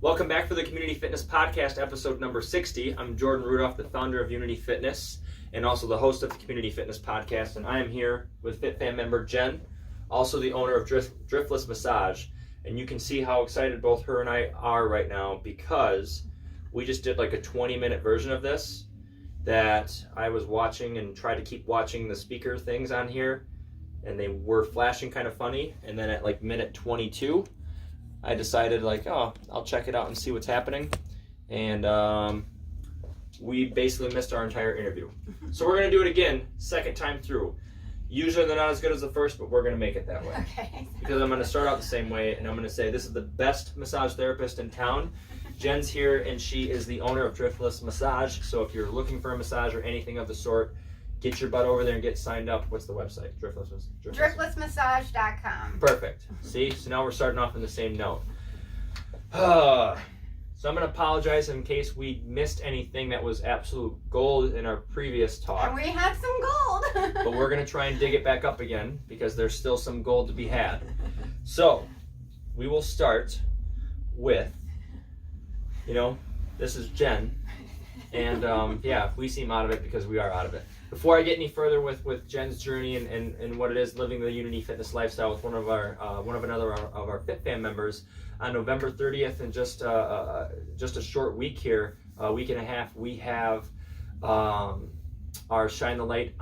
Welcome back for the Community Fitness Podcast, episode number 60. I'm Jordan Rudolph, the founder of Unity Fitness and also the host of the Community Fitness Podcast. And I am here with Fitfam member Jen, also the owner of Driftless Massage. And you can see how excited both her and I are right now because we just did like a 20-minute version of this that I was watching and tried to keep watching the speaker things on here. And they were flashing kind of funny. And then at like minute 22, I decided like, oh, I'll check it out and see what's happening. And we basically missed our entire interview. So we're gonna do it again, second time through. Usually they're not as good as the first, but we're gonna make it that way. Okay. Because I'm gonna start out the same way and I'm gonna say this is the best massage therapist in town. Jen's here and she is the owner of Driftless Massage. So if you're looking for a massage or anything of the sort, get your butt over there and get signed up. What's the website? Driftlessmassage.com. Perfect. See, so now we're starting off on the same note. So I'm going to apologize in case we missed anything that was absolute gold in our previous talk. And we had some gold. But we're going to try and dig it back up again because there's still some gold to be had. So we will start with, this is Jen. And yeah, we seem out of it because we are out of it. Before I get any further with Jen's journey and what it is living the Unity Fitness lifestyle with one of another of our Fitfam members, on November 30th and just a short week here, a week and a half, we have our Shine the Light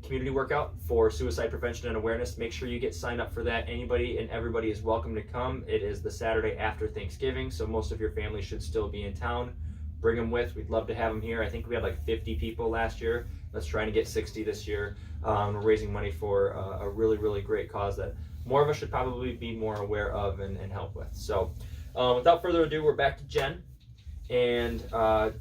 community workout for suicide prevention and awareness. Make sure you get signed up for that. Anybody and everybody is welcome to come. It is the Saturday after Thanksgiving, so most of your family should still be in town. Bring them with. We'd love to have them here. I think we had like 50 people last year. Let's try to get 60 this year. We're raising money for a really, really great cause that more of us should probably be more aware of and help with. So without further ado, we're back to Jen. And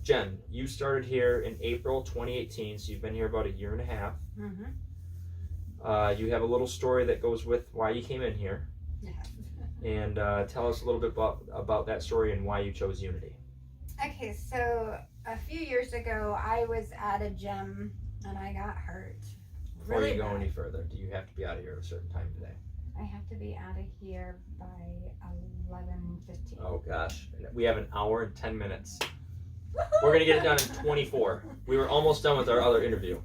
Jen, you started here in April 2018, so you've been here about a year and a half. Mm-hmm. You have a little story that goes with why you came in here. Yes. And tell us a little bit about that story and why you chose Unity. Okay, so a few years ago, I was at a gym and I got hurt. Before Really you go bad. any further, do you have to be out of here at a certain time today? I have to be out of here by 11:15. Oh gosh, we have an hour and 10 minutes. We're gonna get it done in 24. We were almost done with our other interview.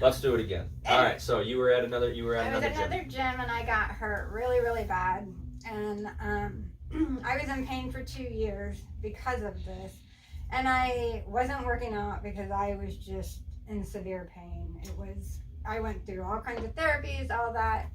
Let's do it again. All right, so you were at another I was at another gym and I got hurt really, really bad. And I was in pain for 2 years because of this. And I wasn't working out because I was just in severe pain. I went through all kinds of therapies, all that.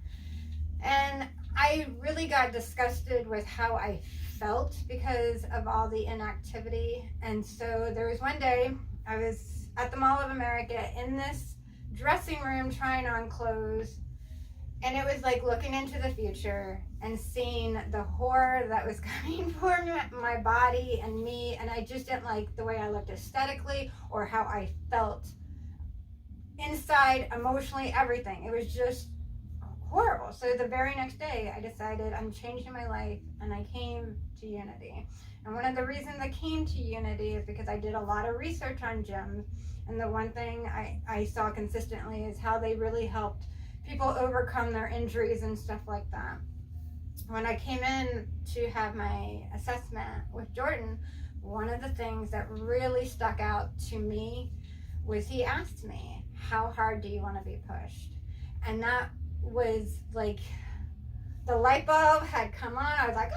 And I really got disgusted with how I felt because of all the inactivity. And so there was one day I was at the Mall of America in this dressing room trying on clothes. And it was like looking into the future and seeing the horror that was coming for my body and me. And I just didn't like the way I looked aesthetically or how I felt inside, emotionally, everything. It was just horrible. So the very next day, I decided I'm changing my life and I came to Unity. And one of the reasons I came to Unity is because I did a lot of research on gyms. And the one thing I saw consistently is how they really helped people overcome their injuries and stuff like that. When I came in to have my assessment with Jordan, one of the things that really stuck out to me was he asked me, how hard do you want to be pushed? And that was like, the light bulb had come on. I was like,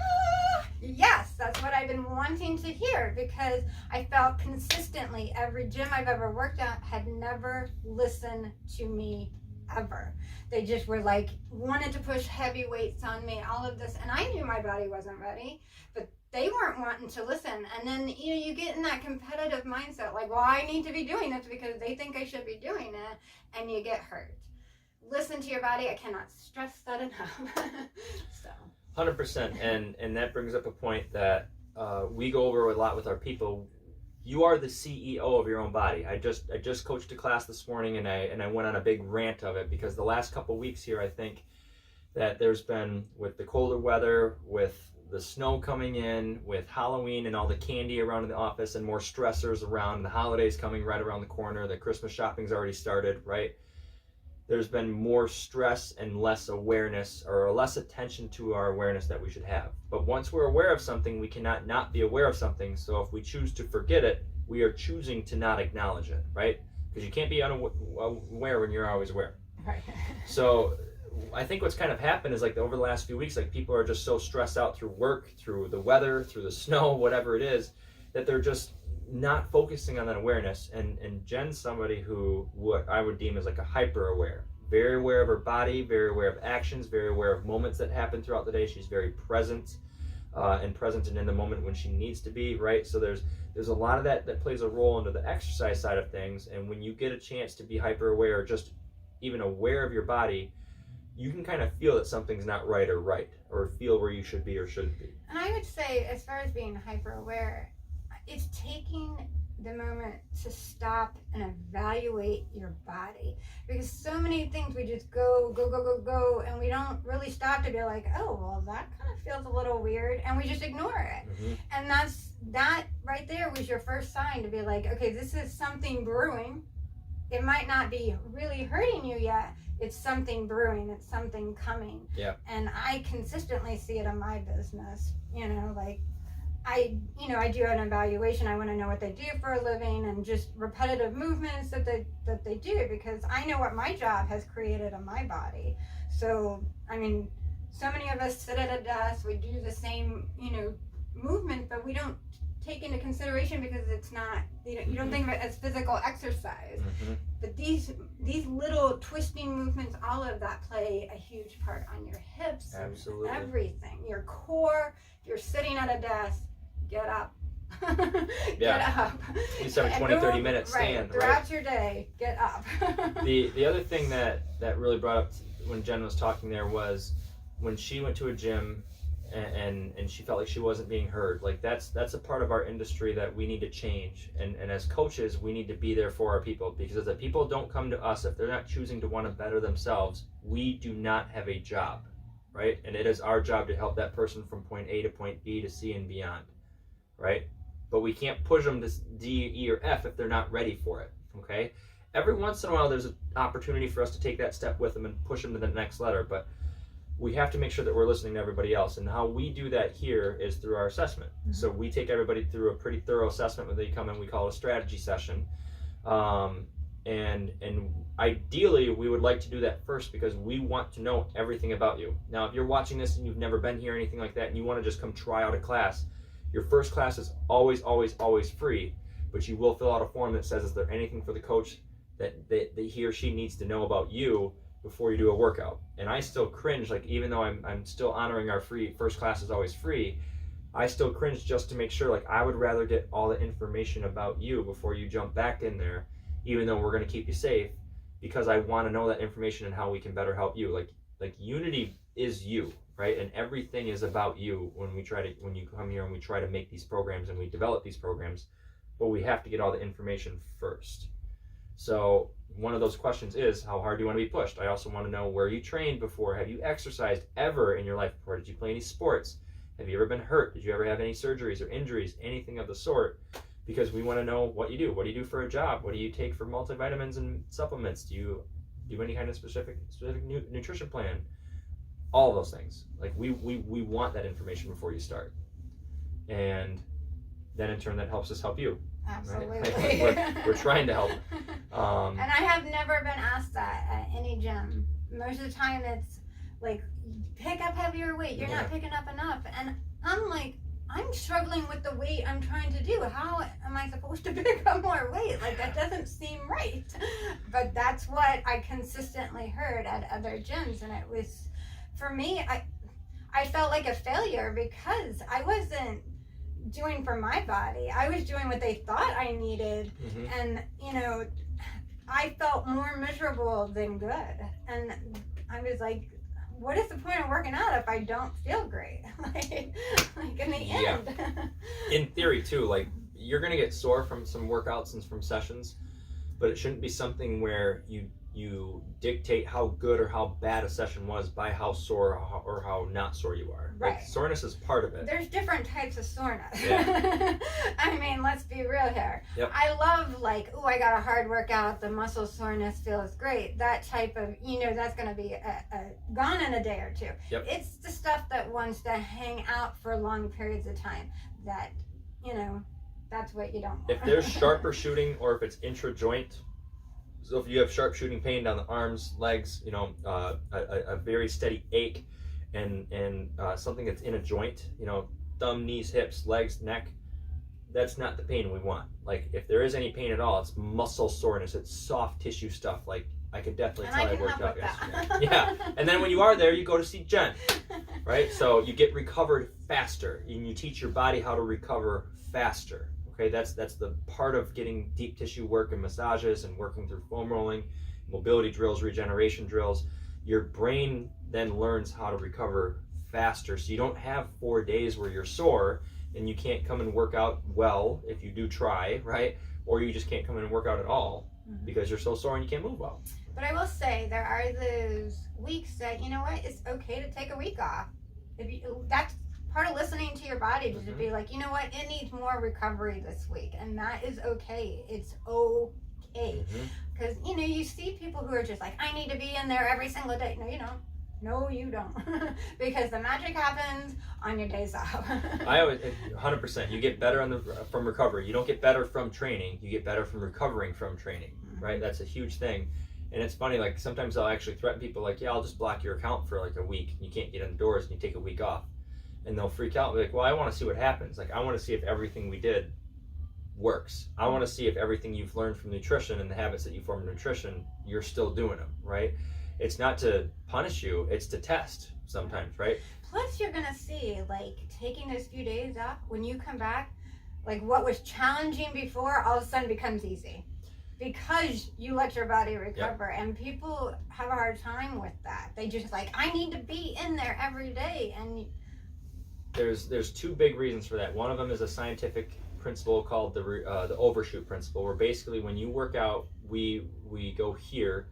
yes, that's what I've been wanting to hear, because I felt consistently every gym I've ever worked at had never listened to me ever. They just were like, wanted to push heavy weights on me, all of this. And I knew my body wasn't ready, but they weren't wanting to listen. And then, you get in that competitive mindset, like, well, I need to be doing this because they think I should be doing it. And you get hurt. Listen to your body. I cannot stress that enough. So 100%. And that brings up a point that we go over a lot with our people. You are the CEO of your own body. I just coached a class this morning and I went on a big rant of it because the last couple weeks here, I think that there's been, with the colder weather, with the snow coming in, with Halloween and all the candy around in the office and more stressors around, the holidays coming right around the corner, the Christmas shopping's already started, right? there's been more stress and less awareness, or less attention to our awareness that we should have. But once we're aware of something, we cannot not be aware of something. So if we choose to forget it, we are choosing to not acknowledge it, right? Because you can't be unaware when you're always aware. Right. So I think what's kind of happened is, like, over the last few weeks, like, people are just so stressed out through work, through the weather, through the snow, whatever it is, that they're just not focusing on that awareness. And Jen's somebody who, what I would deem as like a hyper aware, very aware of her body, very aware of actions, very aware of moments that happen throughout the day. She's very present and in the moment when she needs to be, right? So there's a lot of that plays a role into the exercise side of things. And when you get a chance to be hyper aware, or just even aware of your body, you can kind of feel that something's not right, or feel where you should be or shouldn't be. And I would say, as far as being hyper aware, it's taking the moment to stop and evaluate your body, because so many things we just go, and we don't really stop to be like, oh, well, that kind of feels a little weird, and we just ignore it. Mm-hmm. And that right there was your first sign to be like, okay, this is something brewing. It might not be really hurting you yet. It's something brewing. It's something coming. Yeah. And I consistently see it in my business. Like, I do an evaluation. I want to know what they do for a living, and just repetitive movements that they do, because I know what my job has created in my body. So, I mean, so many of us sit at a desk, we do the same, movement, but we don't take into consideration, because it's not, you don't think of it as physical exercise. Mm-hmm. But these little twisting movements, all of that play a huge part on your hips. Absolutely. And everything. Your core, if you're sitting at a desk, get up. Get up. You just have a 20, 30 minute stand, right? Throughout your day, get up. The other thing that really brought up when Jen was talking there was when she went to a gym and she felt like she wasn't being heard. Like, that's a part of our industry that we need to change. And as coaches, we need to be there for our people, because if the people don't come to us, if they're not choosing to want to better themselves, we do not have a job, right? And it is our job to help that person from point A to point B to C and beyond, right? But we can't push them to D, E, or F if they're not ready for it, okay? Every once in a while, there's an opportunity for us to take that step with them and push them to the next letter, but we have to make sure that we're listening to everybody else. And how we do that here is through our assessment. Mm-hmm. So we take everybody through a pretty thorough assessment when they come in. We call it a strategy session. And ideally, we would like to do that first, because we want to know everything about you. Now, if you're watching this and you've never been here or anything like that, and you want to just come try out a class, your first class is always, always, always free. But you will fill out a form that says, is there anything for the coach that he or she needs to know about you before you do a workout? And I still cringe, like, even though I'm still honoring our free first class is always free, I still cringe just to make sure, like, I would rather get all the information about you before you jump back in there, even though we're going to keep you safe, because I want to know that information and how we can better help you. Like Unity is you, right? And everything is about you when you come here and we try to make these programs and we develop these programs, but we have to get all the information first. So one of those questions is, how hard do you want to be pushed? I also want to know where you trained before. Have you exercised ever in your life before? Did you play any sports? Have you ever been hurt? Did you ever have any surgeries or injuries, anything of the sort? Because we want to know what you do. What do you do for a job? What do you take for multivitamins and supplements? Do you do any kind of specific nutrition plan? All of those things. Like, we want that information before you start. And then in turn, that helps us help you. Absolutely. Right? we're trying to help. And I have never been asked that at any gym. Most of the time it's like, pick up heavier weight, you're not picking up enough. And I'm like, I'm struggling with the weight I'm trying to do. How am I supposed to pick up more weight? Like, that doesn't seem right. But that's what I consistently heard at other gyms. And it was, for me, I felt like a failure, because I wasn't doing for my body. I was doing what they thought I needed. Mm-hmm. And, I felt more miserable than good. And I was like, what is the point of working out if I don't feel great? like in the end. In theory too, like, you're gonna get sore from some workouts and from sessions, but it shouldn't be something where you you dictate how good or how bad a session was by how sore or how not sore you are. Right. Like, soreness is part of it. There's different types of soreness. Yeah. I mean, let's be real here. Yep. I love, like, oh, I got a hard workout, the muscle soreness feels great. That type of, that's going to be gone in a day or two. Yep. It's the stuff that wants to hang out for long periods of time that, that's what you don't want. If there's sharper shooting or if it's intra-joint, so if you have sharp shooting pain down the arms, legs, a very steady ache and something that's in a joint, thumb, knees, hips, legs, neck, that's not the pain we want. Like, if there is any pain at all, it's muscle soreness, it's soft tissue stuff. Like, I could definitely tell I worked out yesterday. Yeah. And then when you are there, you go to see Jen, right? So you get recovered faster and you teach your body how to recover faster. Okay, that's the part of getting deep tissue work and massages and working through foam rolling, mobility drills, regeneration drills. Your brain then learns how to recover faster. So you don't have 4 days where you're sore and you can't come and work out well if you do try, right? Or you just can't come in and work out at all because you're so sore and you can't move well. But I will say there are those weeks that, it's okay to take a week off. That's part of listening to your body, to be like, it needs more recovery this week, and that is okay. It's okay. Because, you see people who are just like, I need to be in there every single day. No, you don't. No, you don't. Because the magic happens on your days off. I always, 100%, you get better from recovery. You don't get better from training. You get better from recovering from training, right? That's a huge thing. And it's funny, like, sometimes I'll actually threaten people, like, yeah, I'll just block your account for like a week. You can't get indoors and you take a week off. And they'll freak out and be like, well, I want to see what happens. Like, I want to see if everything we did works. I want to see if everything you've learned from nutrition and the habits that you form in nutrition, you're still doing them, right? It's not to punish you, it's to test sometimes, right? Plus, you're going to see, like, taking those few days off, when you come back, like, what was challenging before all of a sudden becomes easy. Because you let your body recover. Yep. And people have a hard time with that. They just like, I need to be in there every day. And there's two big reasons for that. One of them is a scientific principle called the overshoot principle, where basically when you work out, we go here,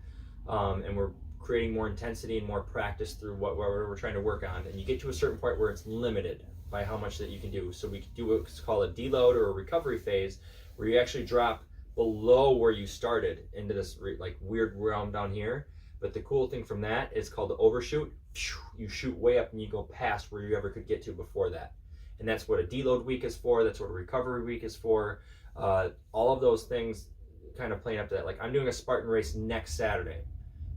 and we're creating more intensity and more practice through whatever we're trying to work on, and you get to a certain point where it's limited by how much that you can do. So we do what's called a deload or a recovery phase, where you actually drop below where you started into this like weird realm down here. But the cool thing from that is called the overshoot. You shoot way up and you go past where you ever could get to before that. And that's what a deload week is for. That's what a recovery week is for. All of those things kind of playing up to that. Like, I'm doing a Spartan race next Saturday.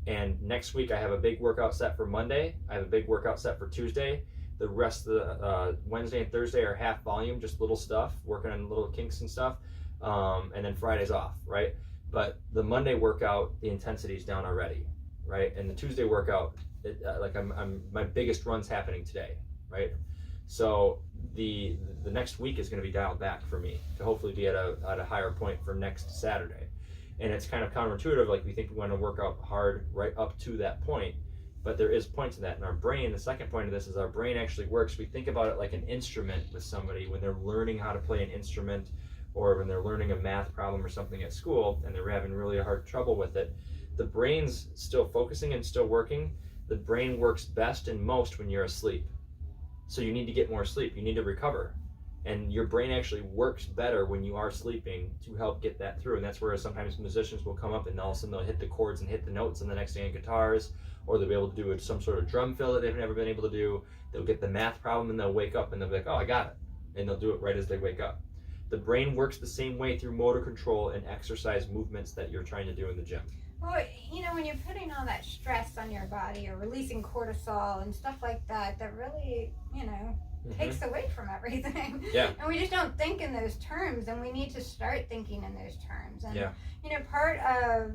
And next week I have a big workout set for Monday. I have a big workout set for Tuesday. The rest of the Wednesday and Thursday are half volume, just little stuff, working on little kinks and stuff. And then Friday's off, right? But the Monday workout, the intensity is down already, right? And the Tuesday workout, my biggest run's happening today, right? So the next week is going to be dialed back for me to hopefully be at a higher point for next Saturday. And it's kind of counterintuitive, like we think we want to work out hard right up to that point, but there is points in that. In our brain, the second point of this is our brain actually works. We think about it like an instrument with somebody when they're learning how to play an instrument, or when they're learning a math problem or something at school and they're having really hard trouble with it. The brain's still focusing and still working. The brain works best and most when you're asleep. So you need to get more sleep. You need to recover. And your brain actually works better when you are sleeping to help get that through. And that's where sometimes musicians will come up and all of a sudden they'll hit the chords and hit the notes and the next day on guitars, or they'll be able to do some sort of drum fill that they've never been able to do. They'll get the math problem and they'll wake up and they'll be like, oh, I got it. And they'll do it right as they wake up. The brain works the same way through motor control and exercise movements that you're trying to do in the gym. Well, when you're putting all that stress on your body or releasing cortisol and stuff like that, that really, takes away from everything. Yeah. And we just don't think in those terms, and we need to start thinking in those terms. And, part of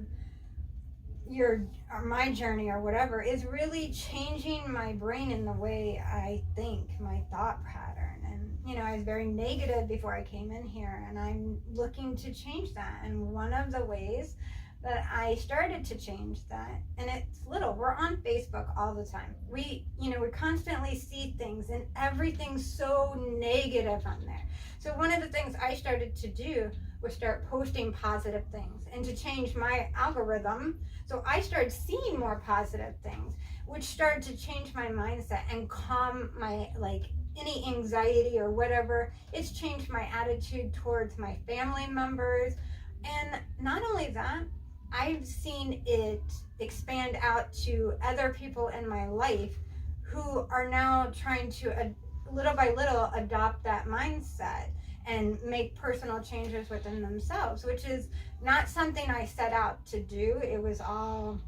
my journey or whatever is really changing my brain in the way I think, my thought pattern. And, I was very negative before I came in here, and I'm looking to change that. And one of the ways that I started to change that, and it's little, we're on Facebook all the time. We constantly see things and everything's so negative on there. So one of the things I started to do was start posting positive things and to change my algorithm. So I started seeing more positive things, which started to change my mindset and calm my, like, any anxiety or whatever. It's changed my attitude towards my family members. And not only that, I've seen it expand out to other people in my life who are now trying to, little by little, adopt that mindset and make personal changes within themselves, which is not something I set out to do. It was all,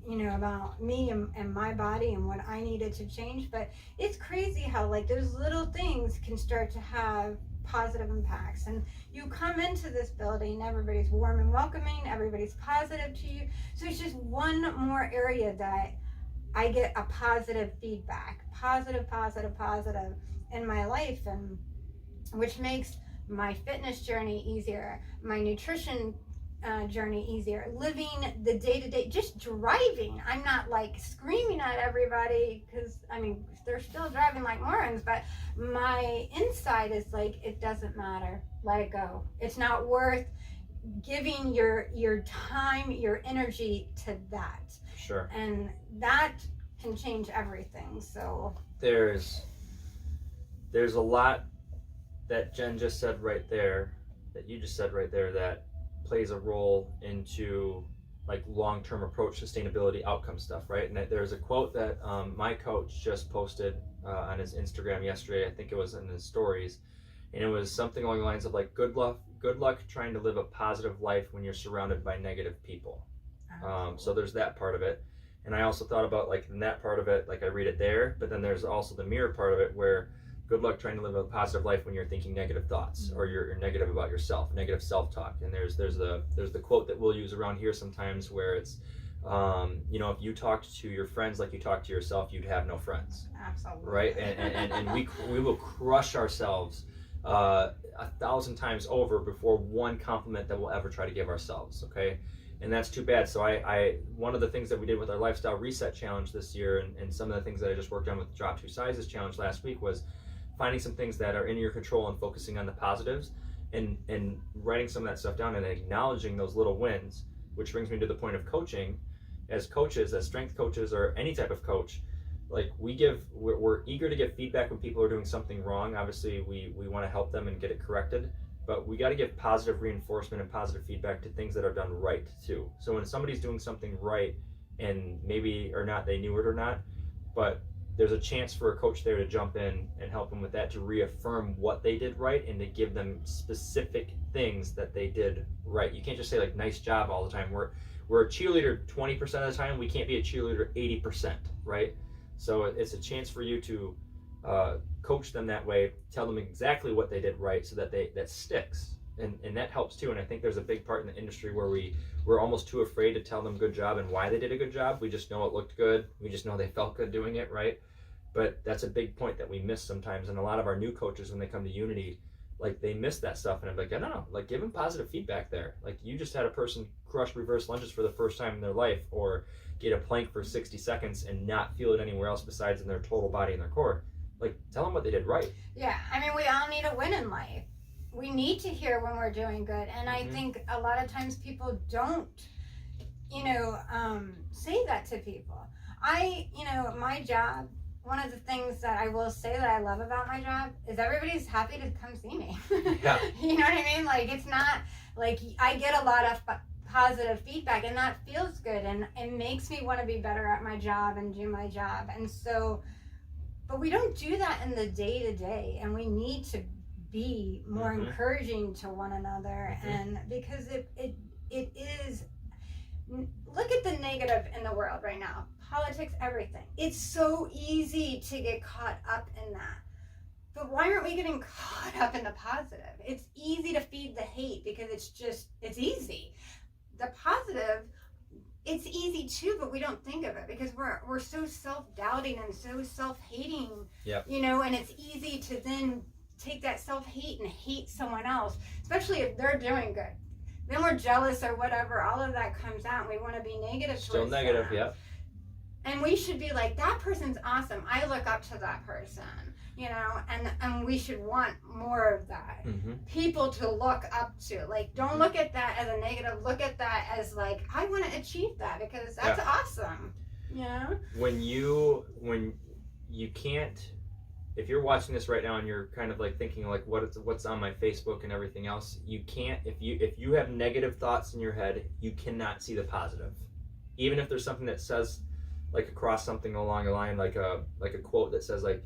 about me and my body and what I needed to change. But it's crazy how, like, those little things can start to have positive impacts. And you come into this building, everybody's warm and welcoming, everybody's positive to you. So it's just one more area that I get a positive feedback, positive in my life, and which makes my fitness journey easier, my nutrition journey easier, living the day-to-day, just driving. I'm not like screaming at everybody, because I mean, they're still driving like morons, but my inside is like, it doesn't matter, let it go. It's not worth giving your time, your energy to that. Sure. And that can change everything. So there's a lot that Jen just said right there, that you just said right there, that plays a role into like long-term approach, sustainability, outcome stuff, right? And there's a quote that my coach just posted on his Instagram yesterday. I think it was in his stories, and it was something along the lines of like, good luck trying to live a positive life when you're surrounded by negative people. So there's that part of it. And I also thought about, like, in that part of it, like, I read it there, but then there's also the mirror part of it, where good luck trying to live a positive life when you're thinking negative thoughts, or you're negative about yourself, negative self-talk. And there's the quote that we'll use around here sometimes, where it's, if you talked to your friends like you talk to yourself, you'd have no friends. Absolutely. Right? And we will crush ourselves 1,000 times over before one compliment that we'll ever try to give ourselves. Okay. And that's too bad. So I one of the things that we did with our lifestyle reset challenge this year, and some of the things that I just worked on with the Drop 2 Sizes challenge last week, was finding some things that are in your control and focusing on the positives, and writing some of that stuff down and acknowledging those little wins, which brings me to the point of coaching. As coaches, as strength coaches, or any type of coach, like, we're eager to give feedback when people are doing something wrong. Obviously, we want to help them and get it corrected. But we got to give positive reinforcement and positive feedback to things that are done right too. So when somebody's doing something right, and maybe or not they knew it or not, but there's a chance for a coach there to jump in and help them with that, to reaffirm what they did right and to give them specific things that they did right. You can't just say, like, nice job all the time. We're a cheerleader 20% of the time. We can't be a cheerleader 80%, right? So it's a chance for you to coach them that way, tell them exactly what they did right, so that that sticks, and that helps too. And I think there's a big part in the industry where we're almost too afraid to tell them good job and why they did a good job. We just know it looked good, we just know they felt good doing it, right? But that's a big point that we miss sometimes. And a lot of our new coaches, when they come to Unity, like, they miss that stuff. And I'm like, no, like, give them positive feedback there. Like, you just had a person crush reverse lunges for the first time in their life, or get a plank for 60 seconds and not feel it anywhere else besides in their total body and their core. Like, tell them what they did right. Yeah, I mean, we all need a win in life. We need to hear when we're doing good. And I think a lot of times people don't, say that to people. My job, one of the things that I will say that I love about my job is everybody's happy to come see me. Yeah. You know what I mean? Like, it's not like I get a lot of positive feedback, and that feels good, and it makes me want to be better at my job and do my job. And so, but we don't do that in the day-to-day, and we need to be more encouraging to one another. And because it is, look at the negative in the world right now, politics, everything. It's so easy to get caught up in that. But why aren't we getting caught up in the positive? It's easy to feed the hate because it's easy. The positive, it's easy too, but we don't think of it because we're so self-doubting and so self-hating, and it's easy to then take that self-hate and hate someone else, especially if they're doing good. Then we're jealous or whatever, all of that comes out, and we want to be negative Still towards negative, them. And we should be like, that person's awesome. I look up to that person. you know, and we should want more of that. People to look up to. Like, don't look at that as a negative. Look at that as like, I want to achieve that because that's awesome. You know? When you can't, if you're watching this right now and you're kind of like thinking like what's on my Facebook and everything else, you can't, if you have negative thoughts in your head, you cannot see the positive. Even if there's something that says like across something along the line, like a quote that says like,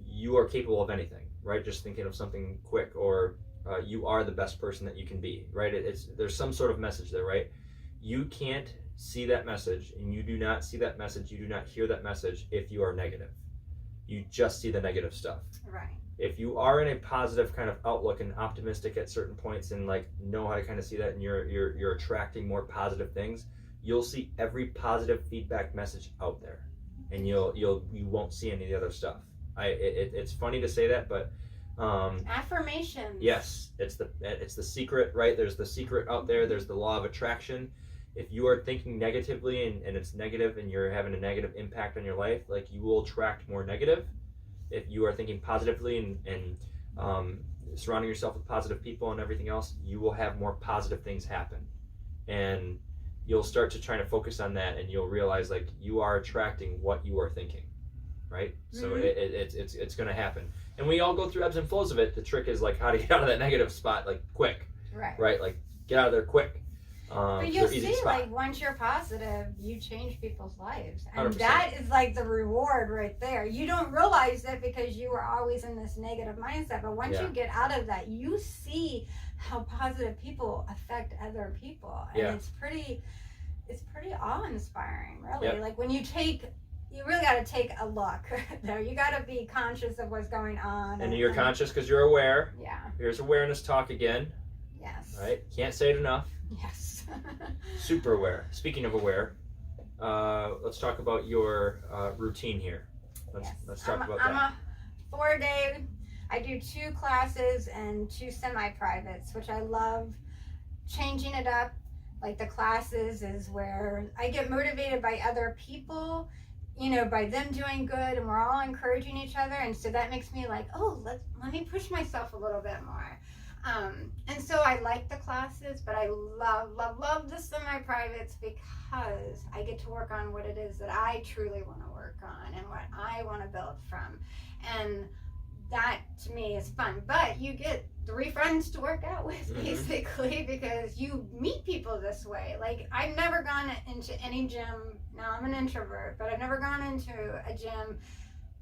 you are capable of anything, right? Just thinking of something quick, or you are the best person that you can be, right? There's some sort of message there, right? You can't see that message, and you do not see that message, you do not hear that message if you are negative. You just see the negative stuff. Right. If you are in a positive kind of outlook and optimistic at certain points and like know how to kind of see that, and you're attracting more positive things, you'll see every positive feedback message out there, and you won't see any of the other stuff. It's funny to say that, but affirmations. Yes, it's the secret, right? There's the secret out there. There's the law of attraction. If you are thinking negatively and it's negative and you're having a negative impact on your life, like, you will attract more negative. If you are thinking positively and surrounding yourself with positive people and everything else, you will have more positive things happen. And you'll start to try to focus on that, and you'll realize like you are attracting what you are thinking, right? So it's going to happen. And we all go through ebbs and flows of it. The trick is like how to get out of that negative spot like quick, right? Like, get out of there quick. But you'll see, like, once you're positive, you change people's lives. And 100%. That is like the reward right there. You don't realize it because you were always in this negative mindset. But once you get out of that, you see how positive people affect other people. And it's pretty awe-inspiring, really. Like, when you really got to take a look there. You got to be conscious of what's going on. And you're conscious because you're aware. Yeah. Here's awareness talk again. Yes. Right? Can't say it enough. Yes. Super aware. Speaking of aware, let's talk about your routine here. Let's talk about that. I'm a 4-day. I do 2 classes and 2 semi-privates, which I love changing it up. Like, the classes is where I get motivated by other people, you know, by them doing good, and we're all encouraging each other. And so that makes me like, oh, let me push myself a little bit more. And so I like the classes, but I love the semi-privates because I get to work on what it is that I truly want to work on and what I want to build from. And that to me is fun. But you get 3 friends to work out with, basically, because you meet people this way. Like, I've never gone into any gym. Now, I'm an introvert, but I've never gone into a gym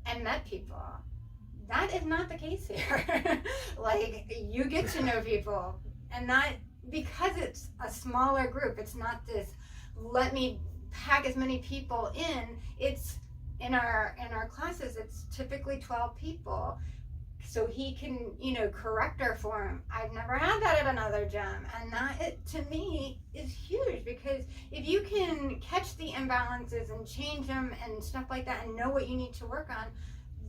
and met people. That is not the case here. Like, you get to know people, and not because it's a smaller group. It's not this, let me pack as many people in. It's in our classes, it's typically 12 people. So he can, you know, correct our form. I've never had that at another gym. And that, to me, is huge, because if you can catch the imbalances and change them and stuff like that and know what you need to work on,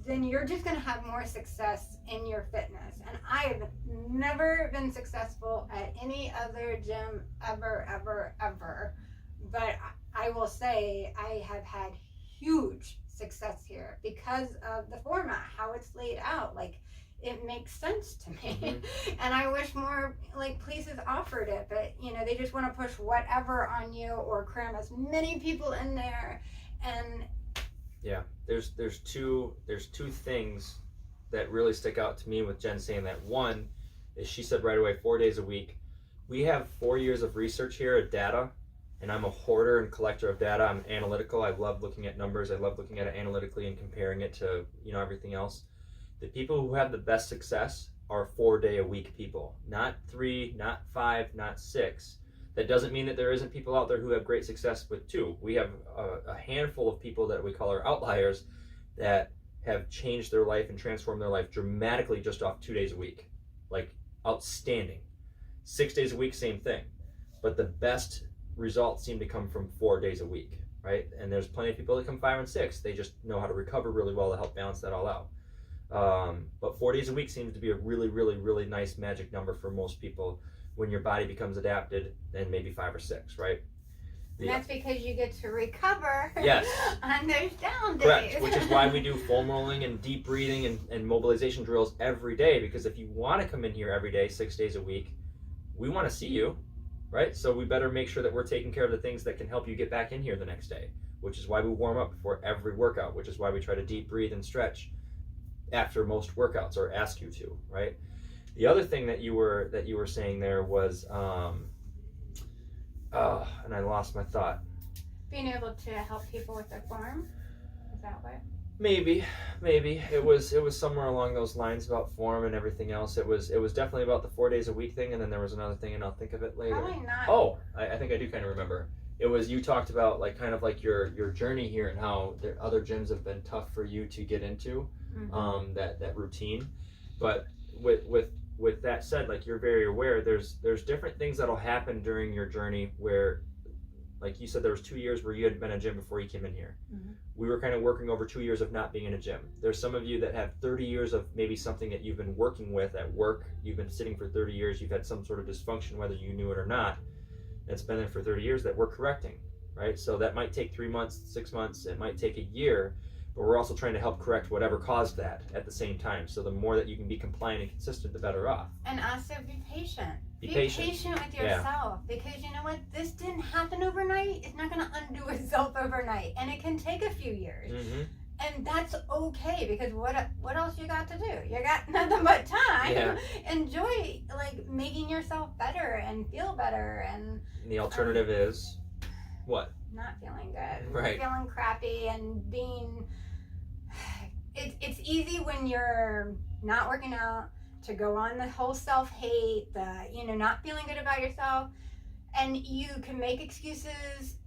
then you're just going to have more success in your fitness. And I have never been successful at any other gym ever. But I will say I have had huge success here because of the format, how it's laid out. Like, it makes sense to me. And I wish more, like, places offered it, but, you know, they just want to push whatever on you or cram as many people in there. And yeah, there's two things that really stick out to me with Jen saying that. One is, she said right away, 4 days a week. We have 4 years of research here at data, and I'm a hoarder and collector of data. I'm analytical. I love looking at numbers. I love looking at it analytically and comparing it to, you know, everything else. The people who have the best success are 4 day a week people, not 3, not 5, not 6. That doesn't mean that there isn't people out there who have great success with 2. We have a handful of people that we call our outliers that have changed their life and transformed their life dramatically just off 2 days a week. Like, outstanding. 6 days a week, same thing. But the best results seem to come from 4 days a week, right? And there's plenty of people that come 5 and 6. They just know how to recover really well to help balance that all out. But 4 days a week seems to be a really nice magic number for most people when your body becomes adapted, then maybe 5 or 6, right? And that's because you get to recover Yes. on those down days. Correct, which is why we do foam rolling and deep breathing and mobilization drills every day, because if you want to come in here every day, 6 days a week, we want to see you, right? So we better make sure that we're taking care of the things that can help you get back in here the next day, which is why we warm up before every workout, which is why we try to deep breathe and stretch after most workouts, or ask you to, right? The other thing that you were saying there was, and I lost my thought. Being able to help people with their form, is that what? Maybe it was somewhere along those lines about form and everything else. It was definitely about the 4 days a week thing, and then there was another thing, and I'll think of it later. Probably not. Oh, I think I do kind of remember. It was, you talked about like kind of like your journey here and how the other gyms have been tough for you to get into, that routine. But with that said, like, you're very aware there's different things that'll happen during your journey where, like you said, there was 2 years where you had been in a gym before you came in here. We were kind of working over 2 years of not being in a gym. There's some of you that have 30 years of maybe something that you've been working with at work. You've been sitting for 30 years. You've had some sort of dysfunction, whether you knew it or not. It's been there for 30 years that we're correcting, right? So that might take 3 months, 6 months. It might take a year, but we're also trying to help correct whatever caused that at the same time. So the more that you can be compliant and consistent, the better off. And also be patient. Be patient with yourself, because you know what? This didn't happen overnight. It's not going to undo itself overnight, and it can take a few years. And that's okay, because what else you got to do? You got nothing but time. Yeah. Enjoy like making yourself better and feel better, and the alternative is what? Not feeling good. Right. Feeling crappy and being. It's easy when you're not working out to go on the whole self-hate, the not feeling good about yourself, and you can make excuses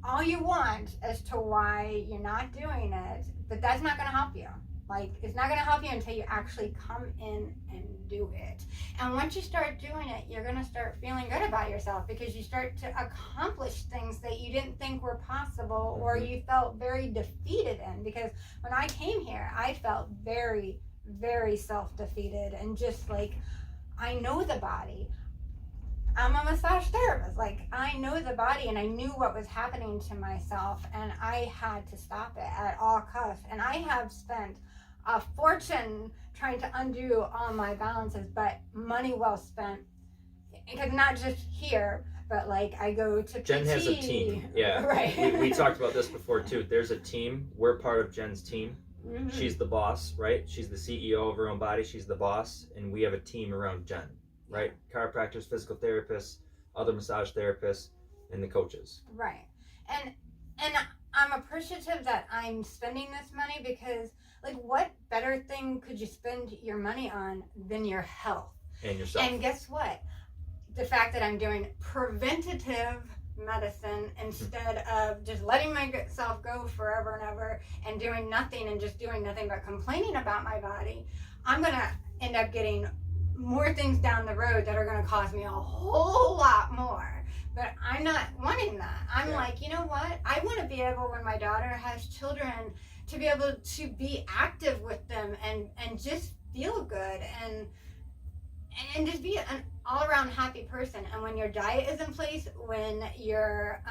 all you want as to why you're not doing it, but that's not going to help you. Like, it's not going to help you until you actually come in and do it. And once you start doing it, you're going to start feeling good about yourself, because you start to accomplish things that you didn't think were possible, or you felt very defeated in. Because when I came here, I felt very, very self-defeated, and just like, I know the body. I'm a massage therapist. Like, I know the body, and I knew what was happening to myself, and I had to stop it at all costs. And I have spent a fortune trying to undo all my balances, but money well spent. Because not just here, but like, I go to PT. Jen has a team. Yeah. Right. We talked about this before too. There's a team. We're part of Jen's team. She's the boss, right? She's the CEO of her own body. She's the boss, and we have a team around Jen, right? Chiropractors, physical therapists, other massage therapists, and the coaches. Right. And I'm appreciative that I'm spending this money, because like, what better thing could you spend your money on than your health and yourself? And guess what? The fact that I'm doing preventative medicine instead of just letting myself go forever and ever and doing nothing, and just doing nothing but complaining about my body, I'm gonna end up getting more things down the road that are gonna cost me a whole lot more. But I'm not wanting that. I'm like, you know what? I want to be able, when my daughter has children, to be able to be active with them and just feel good and just be an all-around happy person. And when your diet is in place, when your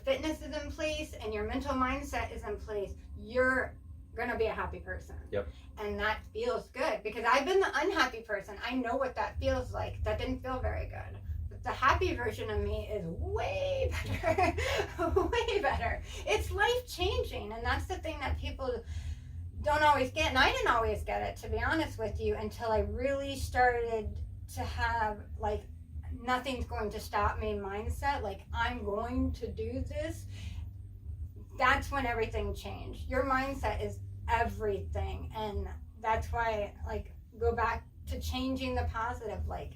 fitness is in place, and your mental mindset is in place, you're gonna be a happy person. Yep. And that feels good, because I've been the unhappy person. I know what that feels like. That didn't feel very good. But the happy version of me is way better. Way better. It's life-changing, and that's the thing that people don't always get. And I didn't always get it, to be honest with you, until I really started to have, like, nothing's going to stop me mindset. Like, I'm going to do this. That's when everything changed. Your mindset is everything. And that's why, like, go back to changing the positive. Like,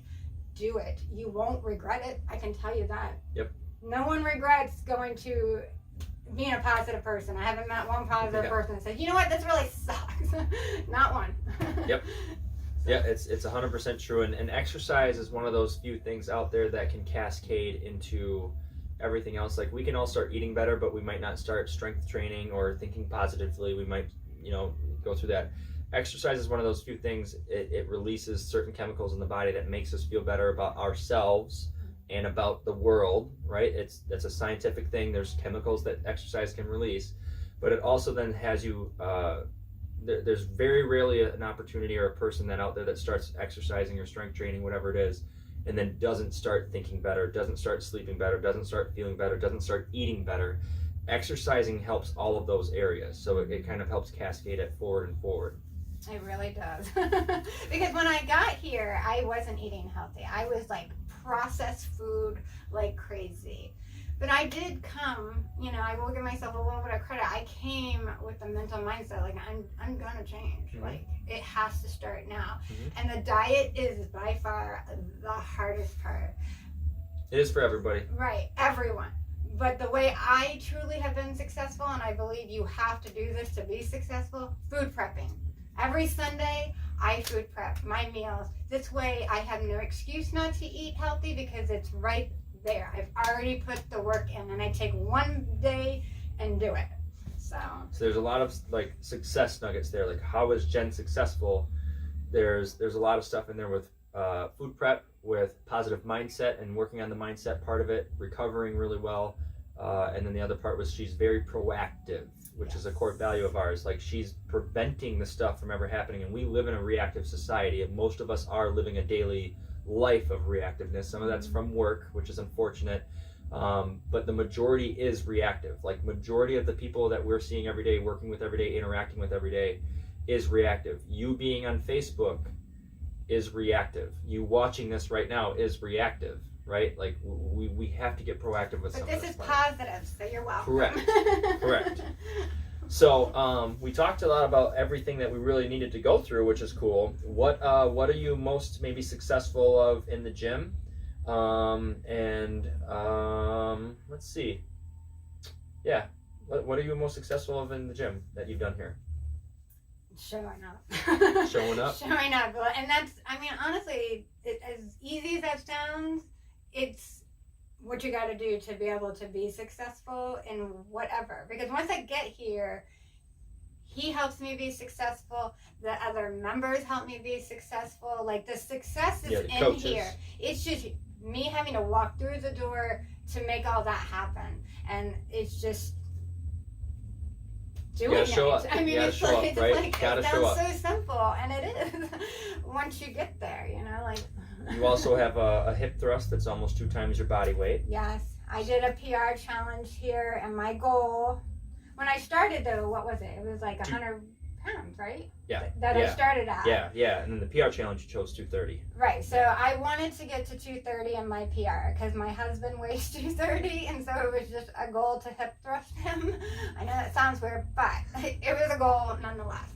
do it. You won't regret it. I can tell you that. Yep. No one regrets going to being a positive person. I haven't met one positive person that said, you know what, this really sucks. Not one. Yep. Yeah, it's 100% true. And exercise is one of those few things out there that can cascade into everything else. Like, we can all start eating better, but we might not start strength training or thinking positively. We might, go through that. Exercise is one of those few things. It releases certain chemicals in the body that makes us feel better about ourselves, and about the world, right? That's a scientific thing. There's chemicals that exercise can release, but it also then has you. There's very rarely an opportunity or a person that out there that starts exercising or strength training, whatever it is, and then doesn't start thinking better, doesn't start sleeping better, doesn't start feeling better, doesn't start eating better. Exercising helps all of those areas, so it kind of helps cascade it forward and forward. It really does. Because when I got here, I wasn't eating healthy. I was like processed food like crazy. But I did come, you know, I will give myself a little bit of credit. I came with the mental mindset, like, I'm gonna change. Mm-hmm. Like, it has to start now. Mm-hmm. And the diet is by far the hardest part. It is for everybody. Right, everyone. But the way I truly have been successful, and I believe you have to do this to be successful, food prepping. Every Sunday, I food prep my meals. This way, I have no excuse not to eat healthy because it's right there. I've already put the work in, and I take one day and do it. So there's a lot of like success nuggets there. Like, how is Jen successful? There's a lot of stuff in there with food prep, with positive mindset and working on the mindset part of it, recovering really well, and then the other part was she's very proactive, which is a core value of ours. Like, she's preventing the stuff from ever happening, and we live in a reactive society, and most of us are living a daily life of reactiveness. Some of that's from work, which is unfortunate, but the majority is reactive. Like, majority of the people that we're seeing every day, working with every day, interacting with every day is reactive. You being on Facebook is reactive. You watching this right now is reactive, right? Like, we have to get proactive with but some of this is part. positive, so you're welcome. Correct. So we talked a lot about everything that we really needed to go through, which is cool. What are you most maybe successful of in the gym? Let's see. Yeah, what are you most successful of in the gym that you've done here? Showing up. Showing up? Showing up. And that's, I mean, honestly, as easy as that sounds, it's what you got to do to be able to be successful in whatever. Because once I get here, he helps me be successful. The other members help me be successful. Like, the success is in coaches. here. It's just me having to walk through the door to make all that happen. And it's just doing it. Show up. I mean, Gotta it's show like, up, right? It Gotta show sounds up. so simple, and it is once you get there, you know, like. You also have a hip thrust that's almost 2 times your body weight. Yes, I did a PR challenge here, and my goal, when I started though, what was it? It was like 100 pounds, right? Yeah. That I started at. Yeah, and then the PR challenge you chose 230. Right, so I wanted to get to 230 in my PR because my husband weighs 230, and so it was just a goal to hip thrust him. I know that sounds weird, but it was a goal nonetheless.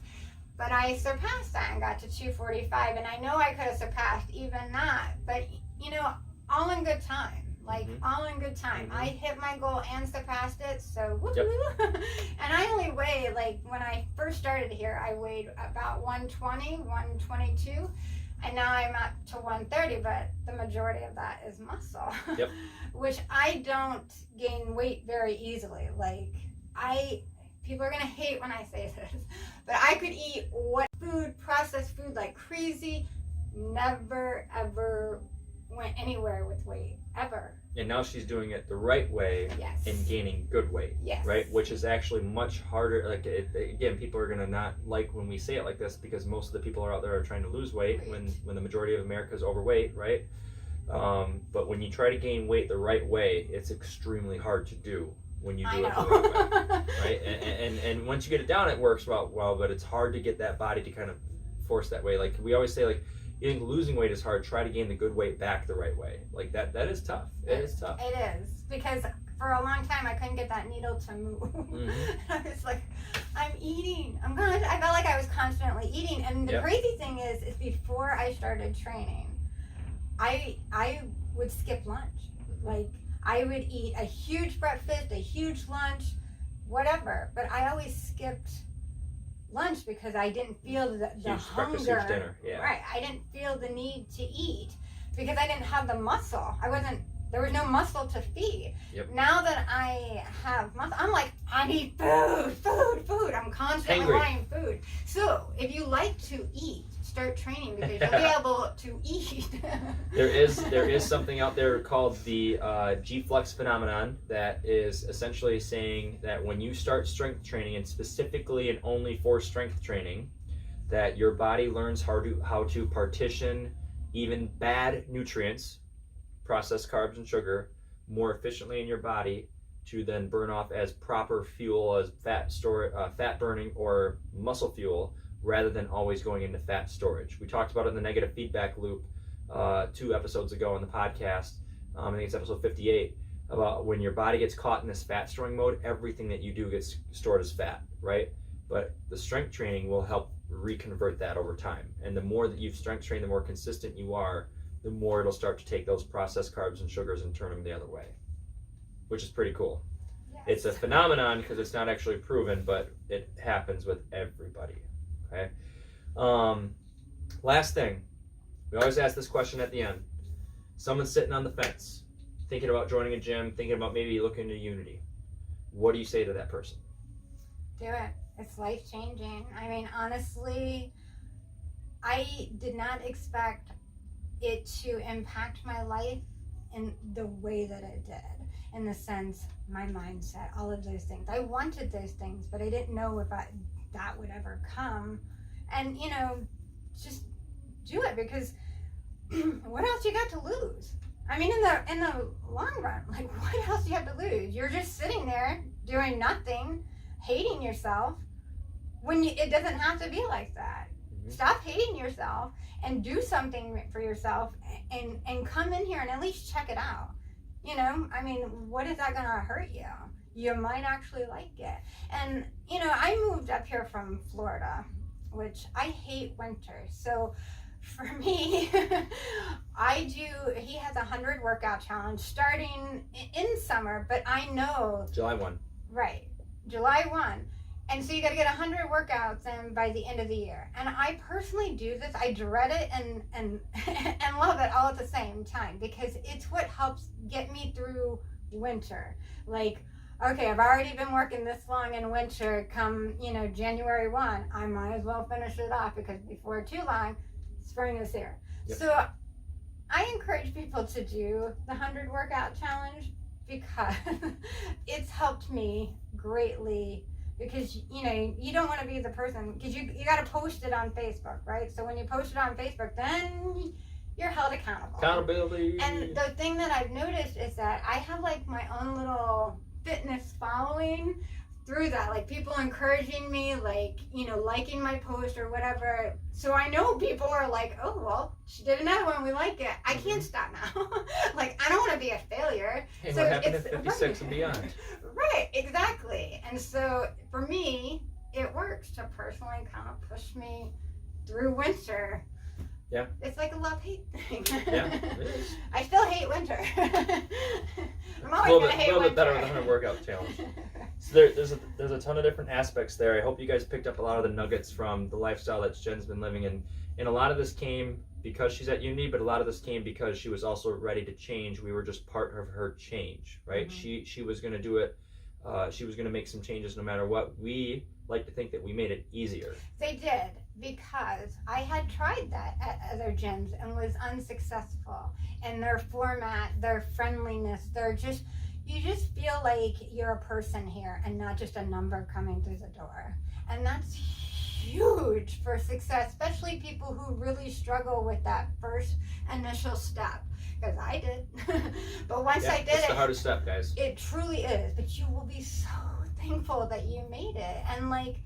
But I surpassed that and got to 245, and I know I could have surpassed even that, but you know, all in good time. Like, all in good time. I hit my goal and surpassed it, so woo-hoo. And I only weigh, like, when I first started here, I weighed about 120, 122, and now I'm up to 130, but the majority of that is muscle. Which I don't gain weight very easily. Like, people are gonna hate when I say this, but I could eat processed food like crazy, never ever went anywhere with weight, ever. And now she's doing it the right way and gaining good weight, right? Which is actually much harder. Like, again, people are gonna not like when we say it like this because most of the people are out there are trying to lose weight when the majority of America is overweight, right? But when you try to gain weight the right way, it's extremely hard to do. When you do it the right way, right? And once you get it down, it works well, but it's hard to get that body to kind of force that way. Like, we always say, like, you think losing weight is hard, try to gain the good weight back the right way. Like, that is tough. It is tough. It is, because for a long time I couldn't get that needle to move. I was like, I'm eating. I felt like I was constantly eating. And the crazy thing is before I started training, I would skip lunch. Like, I would eat a huge breakfast, a huge lunch, whatever. But I always skipped lunch because I didn't feel the hunger. Huge dinner. Right. I didn't feel the need to eat because I didn't have the muscle. There was no muscle to feed. Now that I have muscle, I'm like, I need food. I'm constantly wanting food. So if you like to eat, start training because you'll be able to eat. There is something out there called the G-Flex phenomenon that is essentially saying that when you start strength training, and specifically and only for strength training, that your body learns how to partition even bad nutrients, processed carbs and sugar, more efficiently in your body to then burn off as proper fuel, as fat burning or muscle fuel, rather than always going into fat storage. We talked about it in the negative feedback loop 2 episodes ago on the podcast. I think it's episode 58, about when your body gets caught in this fat storing mode, everything that you do gets stored as fat, right? But the strength training will help reconvert that over time. And the more that you've strength trained, the more consistent you are, the more it'll start to take those processed carbs and sugars and turn them the other way, which is pretty cool. Yes. It's a phenomenon because it's not actually proven, but it happens with everybody. Okay. Last thing, we always ask this question at the end. Someone's sitting on the fence, thinking about joining a gym, thinking about maybe looking to Unity. What do you say to that person? Do it. It's life-changing. I mean, honestly, I did not expect it to impact my life in the way that it did. In the sense, my mindset, all of those things. I wanted those things, but I didn't know if that would ever come. And, just do it, because what else you got to lose? I mean, in the long run, like, what else do you have to lose? You're just sitting there doing nothing, hating yourself, when it doesn't have to be like that. Mm-hmm. Stop hating yourself and do something for yourself, and come in here and at least check it out. I mean, what is that gonna hurt you? You might actually like it. And, I moved up here from Florida, which I hate winter. So for me, he has a 100 workout challenge starting in summer, but I know. July 1. Right, July 1. And so you got to get 100 workouts in by the end of the year. And I personally do this. I dread it and love it all at the same time, because it's what helps get me through winter. Like, okay, I've already been working this long in winter. Come, January 1, I might as well finish it off, because before too long, spring is here. Yep. So I encourage people to do the 100 workout challenge, because it's helped me greatly. Because, you don't want to be the person, because you got to post it on Facebook, right? So when you post it on Facebook, then you're held accountable. Accountability. And the thing that I've noticed is that I have, like, my own little fitness following through that. Like, people encouraging me, like, liking my post or whatever. So I know people are like, oh, well, she did another one, we like it. I can't stop now. Like, I don't want to be a failure. Hey, so what happened at 56 and beyond? Right, exactly. And so for me, it works to personally kind of push me through winter. Yeah. It's like a love-hate thing. Yeah, it is. I still hate winter. I'm always going to hate winter. A little bit better with the 100 workout challenge. So there's a ton of different aspects there. I hope you guys picked up a lot of the nuggets from the lifestyle that Jen's been living in. And a lot of this came because she's at Unity, but a lot of this came because she was also ready to change. We were just part of her change, right? Mm-hmm. She was going to do it. She was going to make some changes no matter what. We like to think that we made it easier. They did, because I had tried that at other gyms and was unsuccessful. And their format, their friendliness, you just feel like you're a person here and not just a number coming through the door. And that's huge for success, especially people who really struggle with that first initial step. Because I did. But once I did it's the hardest step, guys. It truly is. But you will be so thankful that you made it. And, like,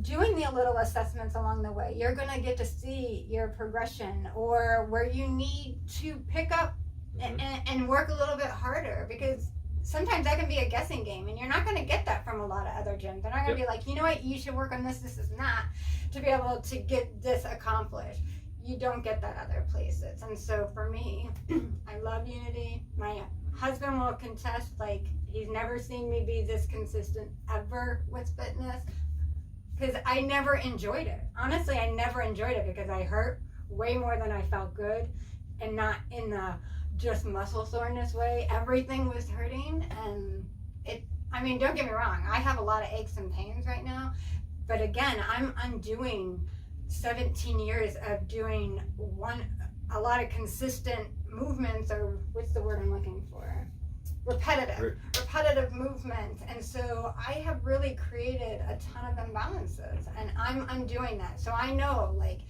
doing the little assessments along the way, you're going to get to see your progression, or where you need to pick up and work a little bit harder, because sometimes that can be a guessing game, and you're not going to get that from a lot of other gyms. They're not going to be like, you know what, you should work on this, this, and that to be able to get this accomplished. You don't get that other places. And so for me, I love Unity. My husband will contest, like, he's never seen me be this consistent ever with fitness, because I never enjoyed it. Honestly, I never enjoyed it, because I hurt way more than I felt good, and not in the just muscle soreness way. Everything was hurting, and don't get me wrong, I have a lot of aches and pains right now, but again, I'm undoing 17 years of doing a lot of consistent movements, or what's the word I'm looking for? Repetitive movements. And so I have really created a ton of imbalances, and I'm undoing that. So I know, like,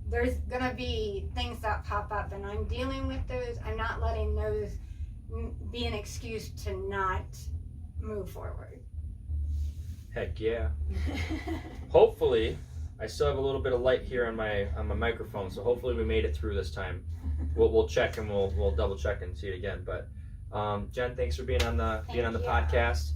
there's gonna be things that pop up, and I'm dealing with those. I'm not letting those be an excuse to not move forward. Heck yeah. Hopefully, I still have a little bit of light here on my microphone, so hopefully we made it through this time. We'll check, and we'll double check and see it again. But Jen, thanks for being on the podcast.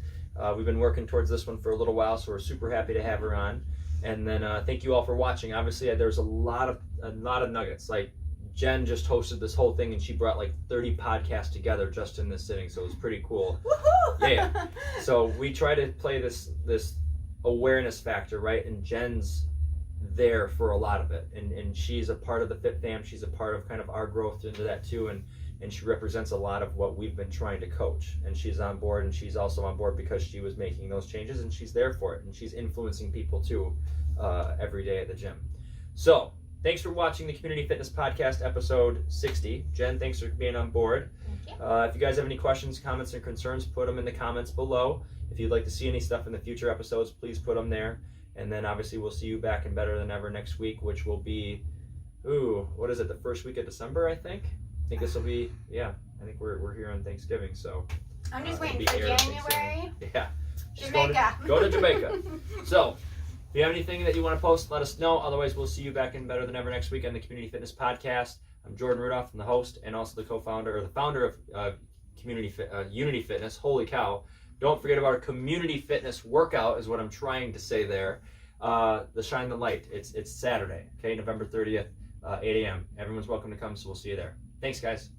We've been working towards this one for a little while, so we're super happy to have her on. And then thank you all for watching. Obviously, there's a lot of nuggets. Like, Jen just hosted this whole thing, and she brought like 30 podcasts together just in this sitting, so it was pretty cool. Woohoo! Yeah. So we try to play this awareness factor, right? And Jen's there for a lot of it, and she's a part of the Fitfam. She's a part of kind of our growth into that too, and she represents a lot of what we've been trying to coach. And she's on board, and she's also on board because she was making those changes, and she's there for it, and she's influencing people too every day at the gym. So thanks for watching the Community Fitness Podcast, episode 60. Jen, thanks for being on board. Thank you. If you guys have any questions, comments, or concerns, put them in the comments below. If you'd like to see any stuff in the future episodes, please put them there. And then obviously we'll see you back in Better Than Ever next week, which will be, what is it, the first week of December, I think? I think this will be, I think we're here on Thanksgiving, so. I'm just waiting for January. Yeah. Jamaica. Go to Jamaica. So, if you have anything that you want to post, let us know. Otherwise, we'll see you back in Better Than Ever next week on the Community Fitness Podcast. I'm Jordan Rudolph, I'm the host and also the co-founder, or the founder of Unity Fitness. Holy cow. Don't forget about our community fitness workout is what I'm trying to say there. The Shine the Light. It's Saturday, okay, November 30th, 8 a.m. Everyone's welcome to come, so we'll see you there. Thanks, guys.